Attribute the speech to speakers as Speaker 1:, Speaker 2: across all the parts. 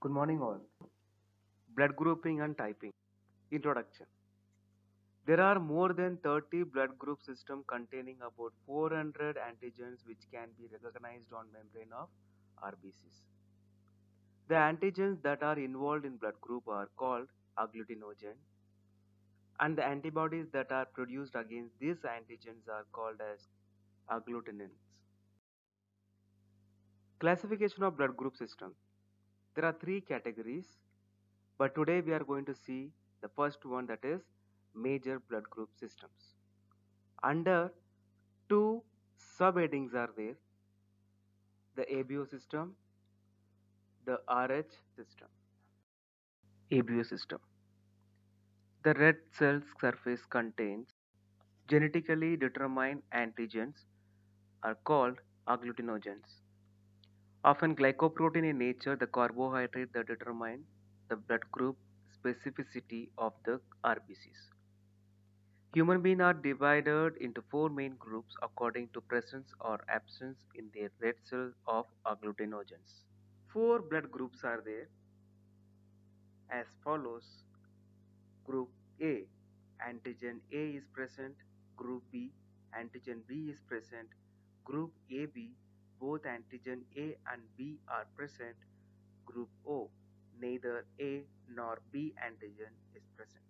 Speaker 1: Good morning, all. Blood grouping and typing. Introduction. There are more than 30 blood group systems containing about 400 antigens which can be recognized on membrane of RBCs. The antigens that are involved in blood group are called agglutinogen, and the antibodies that are produced against these antigens are called as agglutinins. Classification of blood group system. There are three categories, but today we are going to see the first one, that is major blood group systems. Under two subheadings are there: the ABO system, the RH system. ABO system. The red cell surface contains genetically determined antigens are called agglutinogens. Often glycoprotein in nature, the carbohydrate that determine the blood group specificity of the RBCs. Human beings are divided into four main groups according to presence or absence in their red cell of agglutinogens. Four blood groups are there as follows. Group A, antigen A is present. Group B, antigen B is present. Group AB, both antigen A and B are present. Group O, neither A nor B antigen is present.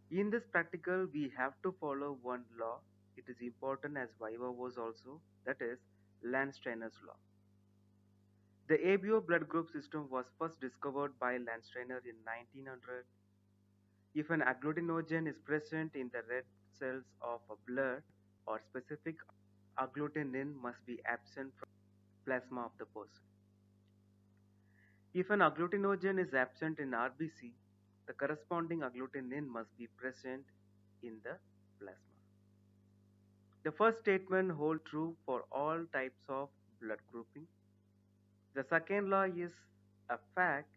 Speaker 1: In this practical, we have to follow one law. It is important as Viva was also, that is Landsteiner's law. The ABO blood group system was first discovered by Landsteiner in 1900. If an agglutinogen is present in the red cells of a blood, or specific agglutinin must be absent from plasma of the person. If an agglutinogen is absent in RBC, the corresponding agglutinin must be present in the plasma. The first statement holds true for all types of blood grouping. The second law is a fact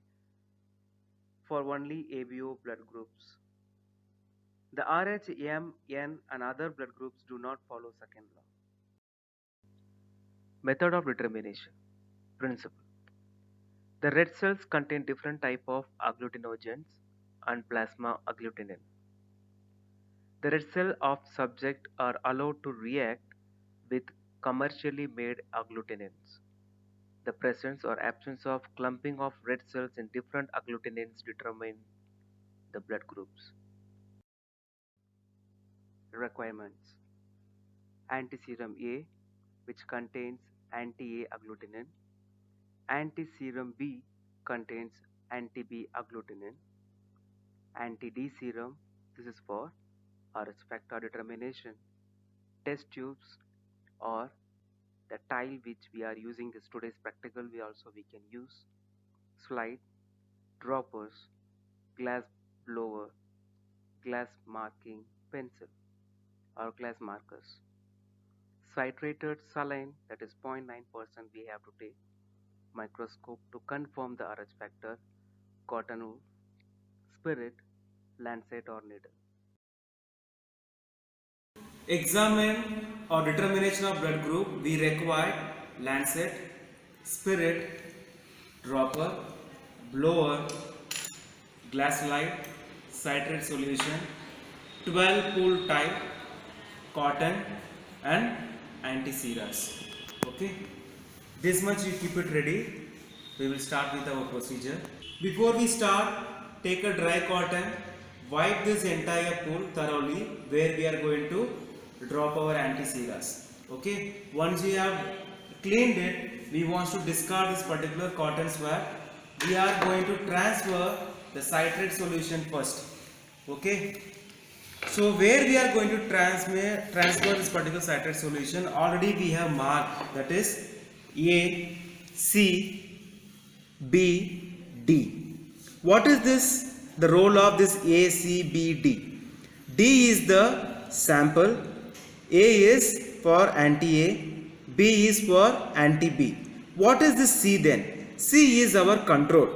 Speaker 1: for only ABO blood groups. The RH, M, N and other blood groups do not follow second law. Method of determination. Principle. The red cells contain different type of agglutinogens and plasma agglutinin. The red cell of subject are allowed to react with commercially made agglutinins. The presence or absence of clumping of red cells in different agglutinins determine the blood groups. Requirements. Antiserum A, which contains anti-A agglutinin. Antiserum B contains anti-B agglutinin. Anti-D serum, this is for RH factor determination. Test tubes or the tile which we are using this today's practical, we can use. Slide, droppers, glass blower, glass marking pencil or glass markers. Citrated saline, that is 0.9% we have to take. Microscope to confirm the RH factor, cotton wool, spirit, lancet or needle.
Speaker 2: Examine or determination of blood group, we require lancet, spirit, dropper, blower, glass light, citrate solution, 12 pool type, cotton and anti-serums. Okay, this much you keep it ready. We will start with our procedure. Before we start, take a dry cotton, wipe this entire pool thoroughly where we are going to drop our anti-serums. Okay, once we have cleaned it, we want to discard this particular cotton swab. We are going to transfer the citrate solution first. Okay, so where we are going to transfer this particular citrate solution, already we have marked, that is A, C, B, D. What is this? The role of this A, C, B, D. D is the sample, A is for anti-A, B is for anti-B. What is this C then? C is our control.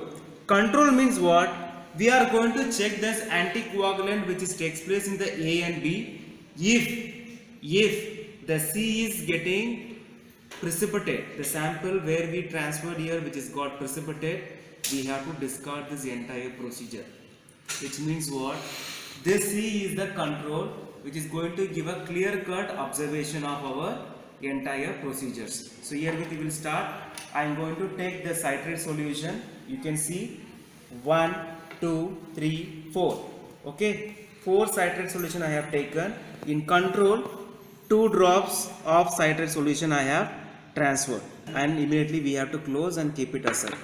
Speaker 2: Control means what? We are going to check this anticoagulant which takes place in the A and B. If the C is getting precipitate, the sample where we transferred here which is got precipitate, we have to discard this entire procedure. Which means what? This C is the control which is going to give a clear cut observation of our entire procedures. So here we will start. I am going to take the citrate solution. You can see 1, 2, 3, 4. Okay, 4 citrate solution I have taken. In control, 2 drops of citrate solution I have transferred, and immediately we have to close and keep it aside.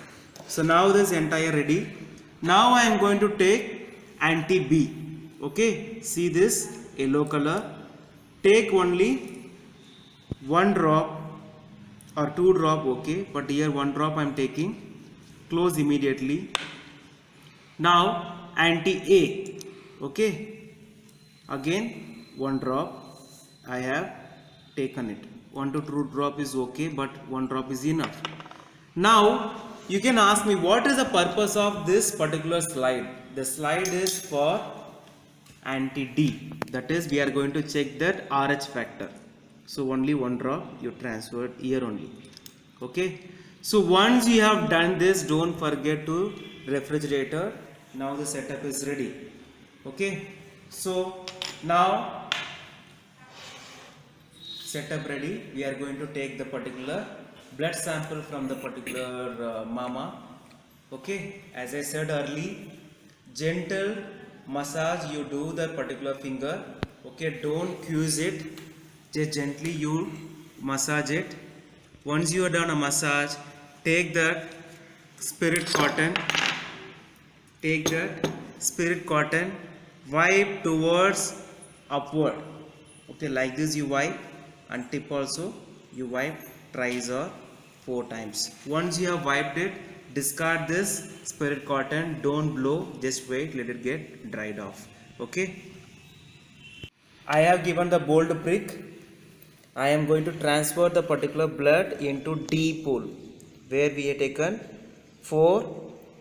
Speaker 2: So now this entire ready. Now I am going to take anti-B. Okay, see this yellow color. Take only 1 drop or 2 drop, okay, but here 1 drop I am taking. Close immediately. Now anti-A. Okay, again 1 drop I have taken it. 1 to 2 drop is okay, but 1 drop is enough. Now you can ask me, what is the purpose of this particular slide? The slide is for anti-D, that is we are going to check that RH factor. So only 1 drop you transferred here only. Okay, so once you have done this, don't forget to refrigerator. Now the setup is ready. Okay, so now setup ready. We are going to take the particular blood sample from the particular mama. Okay, as I said earlier, gentle massage you do the particular finger. Okay, don't squeeze it, just gently you massage it. Once you are done a massage, take that spirit cotton, wipe towards upward. Okay, like this you wipe, and tip also you wipe thrice or 4 times. Once you have wiped it, discard this spirit cotton, don't blow, just wait, let it get dried off. Okay, I have given the bold prick. I am going to transfer the particular blood into D pool, where we have taken 4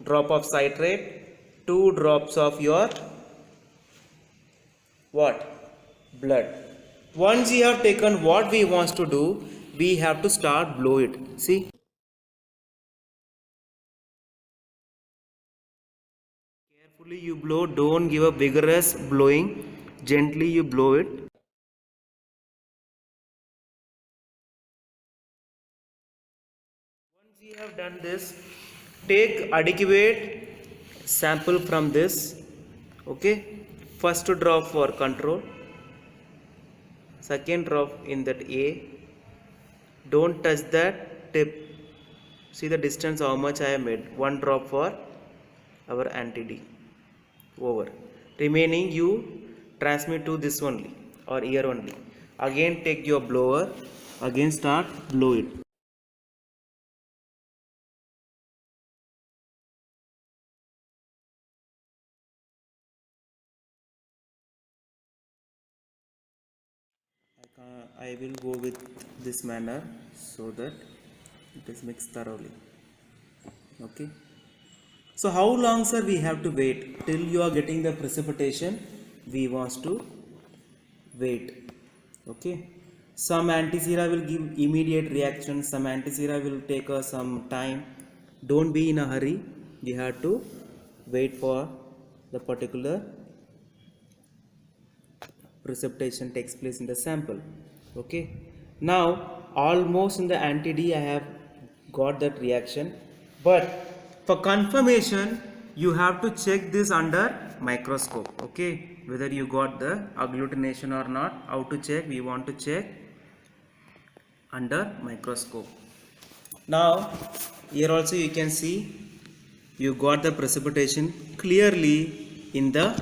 Speaker 2: drop of citrate, 2 drops of your blood. Once you have taken, what we want to do, we have to start blow it. See, carefully you blow, don't give a vigorous blowing, gently you blow it. Once you have done this, take adequate sample from this. Okay, first drop for control, second drop in that A. Don't touch that tip. See the distance how much I have made. 1 drop for our anti-D. Over. Remaining you transmit to this only or here only. Again take your blower. Again start blow it. I will go with this manner so that it is mixed thoroughly. Okay, so how long, sir, we have to wait till you are getting the precipitation? We want to wait. Okay, some antisera will give immediate reaction, some antisera will take some time. Don't be in a hurry, you have to wait for the particular precipitation takes place in the sample. Okay, now almost in the anti-D I have got that reaction, but for confirmation you have to check this under microscope. Okay, whether you got the agglutination or not. How to check? We want to check under microscope. Now here also you can see you got the precipitation clearly in the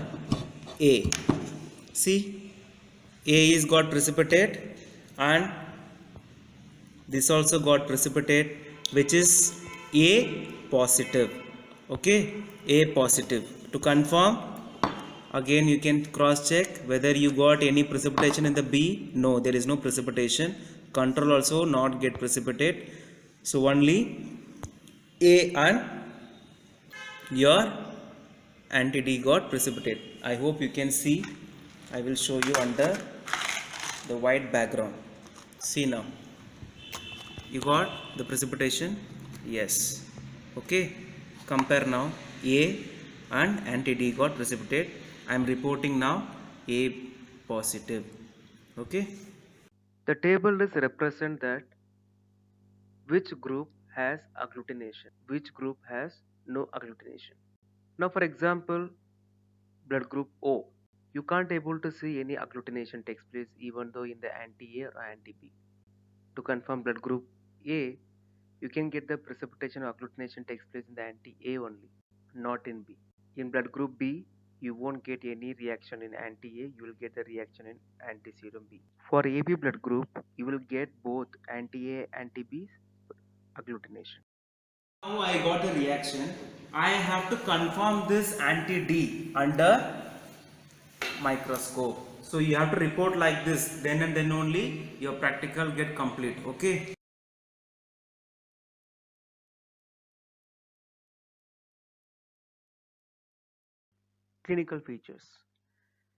Speaker 2: A. See, A is got precipitate and this also got precipitate, which is A positive. Okay, A positive. To confirm, again you can cross check whether you got any precipitation in the B. No, there is no precipitation. Control also not get precipitate. So only A and your anti-D got precipitate. I hope you can see. I will show you under the white background. See now. You got the precipitation? Yes. Okay. Compare now. A and anti-D got precipitate. I am reporting now A positive. Okay.
Speaker 1: The table is represent that which group has agglutination, which group has no agglutination. Now for example, blood group O. You can't able to see any agglutination takes place even though in the anti-A or anti-B. To confirm blood group A, you can get the precipitation or agglutination takes place in the anti-A only, not in B. In blood group B, you won't get any reaction in anti-A, you will get the reaction in anti-serum B. For AB blood group, you will get both anti-A, anti-B agglutination.
Speaker 2: Now I got a reaction. I have to confirm this anti-D under microscope. So you have to report like this. Then and then only your practical get complete. Okay.
Speaker 1: Clinical features.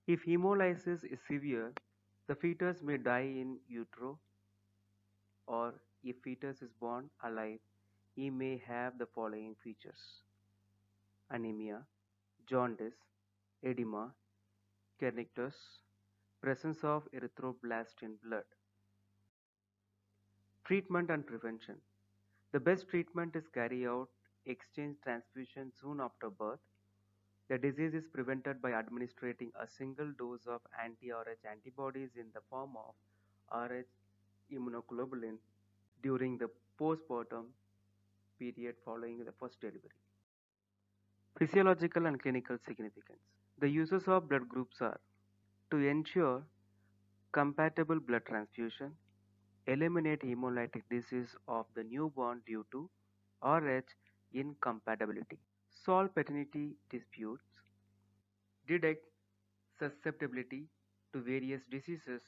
Speaker 1: If hemolysis is severe, the fetus may die in utero, or if fetus is born alive, he may have the following features: anemia, jaundice, edema, kernicterus, presence of erythroblast in blood. Treatment and prevention. The best treatment is carry out exchange transfusion soon after birth. The disease is prevented by administering a single dose of anti-RH antibodies in the form of RH immunoglobulin during the postpartum period following the first delivery. Physiological and clinical significance. The uses of blood groups are to ensure compatible blood transfusion, eliminate hemolytic disease of the newborn due to RH incompatibility, solve paternity disputes, detect susceptibility to various diseases,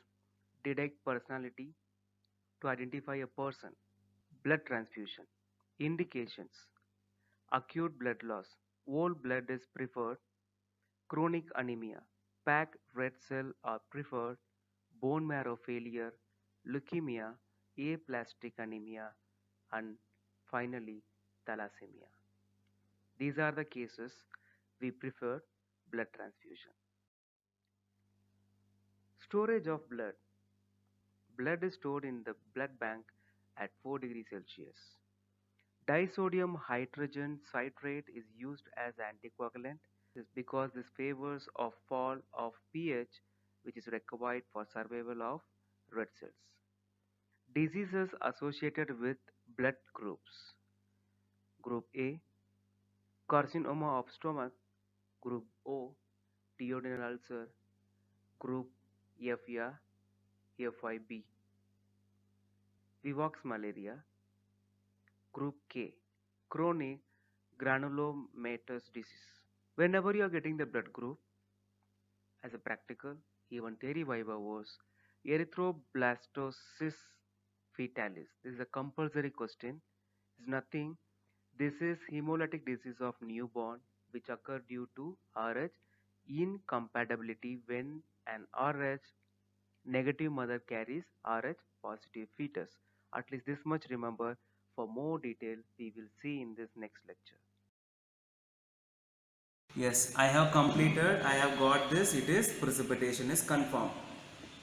Speaker 1: detect personality to identify a person, blood transfusion, indications, acute blood loss, whole blood is preferred, chronic anemia, packed red cell are preferred, bone marrow failure, leukemia, aplastic anemia, and finally thalassemia. These are the cases we prefer blood transfusion. Storage of blood. Blood is stored in the blood bank at 4 degrees Celsius. Disodium hydrogen citrate is used as anticoagulant. This is because this favors of fall of pH, which is required for survival of red cells. Diseases associated with blood groups. Group A, carcinoma of stomach. Group O, duodenal ulcer. Group FA, FIB. Vivox malaria. Group K, chronic granulomatous disease. Whenever you are getting the blood group, as a practical, even Terry Viva was erythroblastosis fetalis. This is a compulsory question. It's nothing. This is hemolytic disease of newborn which occur due to RH incompatibility when an RH negative mother carries RH positive fetus. At least this much remember. For more detail, we will see in this next lecture.
Speaker 2: Yes, I have completed. I have got this. It is precipitation is confirmed.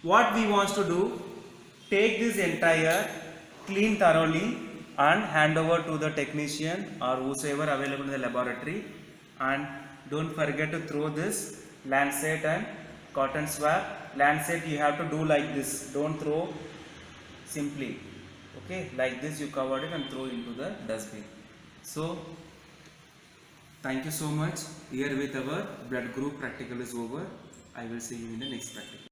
Speaker 2: What we want to do? Take this entire, clean thoroughly, and hand over to the technician or whosoever available in the laboratory. And don't forget to throw this lancet and cotton swab. Lancet you have to do like this. Don't throw simply. Okay, like this you covered it and throw into the dustbin. So thank you so much. Here with our blood group practical is over. I will see you in the next practical.